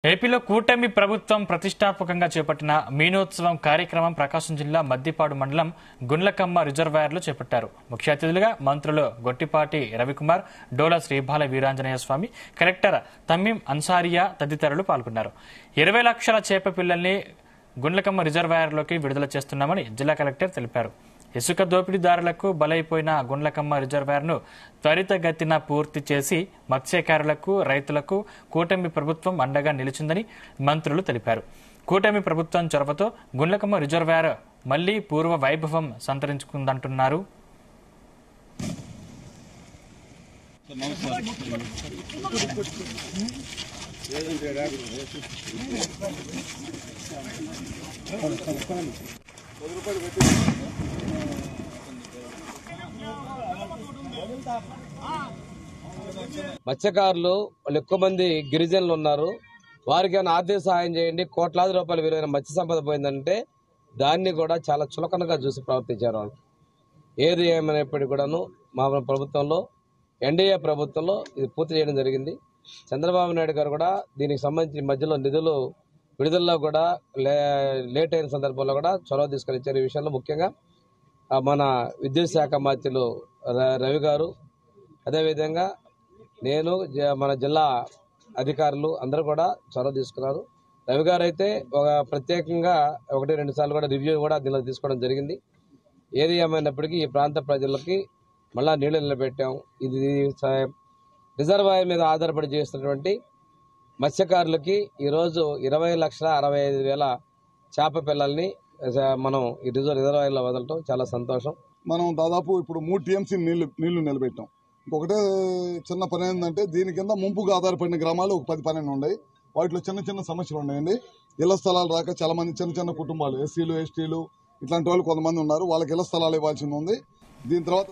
ఏపీలో కూటమి ప్రభుత్వం ప్రతిష్టాత్మకంగా చేపట్టిన మీనోత్సవం కార్యక్రమం ప్రకాశం జిల్లా మద్దిపాడు మండలం గుండ్లకమ్మ రిజర్వాయర్లో చేపట్టారు. ముఖ్య అతిథులుగా మంత్రులు గొట్టిపాటి రవికుమార్, డోలా శ్రీబాల వీరాంజనేయ స్వామి, కలెక్టర్ తమీం అన్సారియా తదితరులు పాల్గొన్నారు. 20 లక్షల చేప పిల్లల్ని గుండ్లకమ్మ రిజర్వాయర్లోకి విడుదల చేస్తున్నామని జిల్లా కలెక్టర్ తెలిపారు. ఇసుక దోపిడీదారులకు బలైపోయిన గుండ్లకమ్మ రిజర్వాయర్ను త్వరితగతిన పూర్తి చేసి మత్స్యకారులకు, రైతులకు కూటమి ప్రభుత్వం అండగా నిలిచిందని మంత్రులు తెలిపారు. కూటమి ప్రభుత్వం చొరవతో గుండ్లకమ్మ రిజర్వాయర్ మళ్లీ పూర్వ వైభవం సంతరించుకుందంటున్నారు. మత్స్యకారులు వాళ్ళు ఎక్కువ మంది గిరిజనులు ఉన్నారు. వారికి ఏమైనా ఆర్థిక సహాయం చేయండి, కోట్లాది రూపాయలు విలువైన మత్స్య సంపద పోయిందంటే దాన్ని కూడా చాలా చులకనగా చూసి ప్రవర్తించారు వాళ్ళు. ఏది ఏమైనప్పటికీ కూడాను మా ప్రభుత్వంలో, ఎన్డీఏ ప్రభుత్వంలో ఇది పూర్తి చేయడం జరిగింది. చంద్రబాబు నాయుడు గారు కూడా దీనికి సంబంధించి మధ్యలో నిధులు విడుదలలో కూడా లేట్ అయిన సందర్భంలో కూడా చొరవ తీసుకొని ఇచ్చారు. ఈ విషయంలో ముఖ్యంగా మన విద్యుత్ శాఖ మంత్రులు రవి గారు, అదేవిధంగా నేను, మన జిల్లా అధికారులు అందరూ కూడా చొరవ తీసుకున్నారు. రవి గారు అయితే ఒక ప్రత్యేకంగా 1-2 సార్లు కూడా రివ్యూ కూడా దీనిలో తీసుకోవడం జరిగింది. ఏది ఏమైనప్పటికీ ఈ ప్రాంత ప్రజలకి మళ్ళా నీళ్లు నిలబెట్టాం. ఇది రిజర్వాయర్ మీద ఆధారపడి చేస్తున్నటువంటి మత్స్యకారులకి ఈరోజు 20,65,000 చేప పిల్లల్ని మనం ఈ రిజర్వాయర్లో వదలటం చాలా సంతోషం. మనం దాదాపు ఇప్పుడు 3 టీఎంసీ నీళ్లు నిలబెట్టాం. ఇంకొకటే చిన్న పని ఏంటంటే దీని కింద ముంపుగా ఆధారపడిన గ్రామాలు ఒక 10-12 ఉన్నాయి. వాటిలో చిన్న చిన్న సమస్యలు ఉన్నాయండి. ఇళ్ల స్థలాలు రాక చాలా మంది చిన్న చిన్న కుటుంబాలు, ఎస్సీలు, ఎస్టీలు ఇట్లాంటి వాళ్ళు కొంతమంది ఉన్నారు. వాళ్ళకి ఇళ్ల స్థలాలు ఇవ్వాల్సింది ఉంది. దీని తర్వాత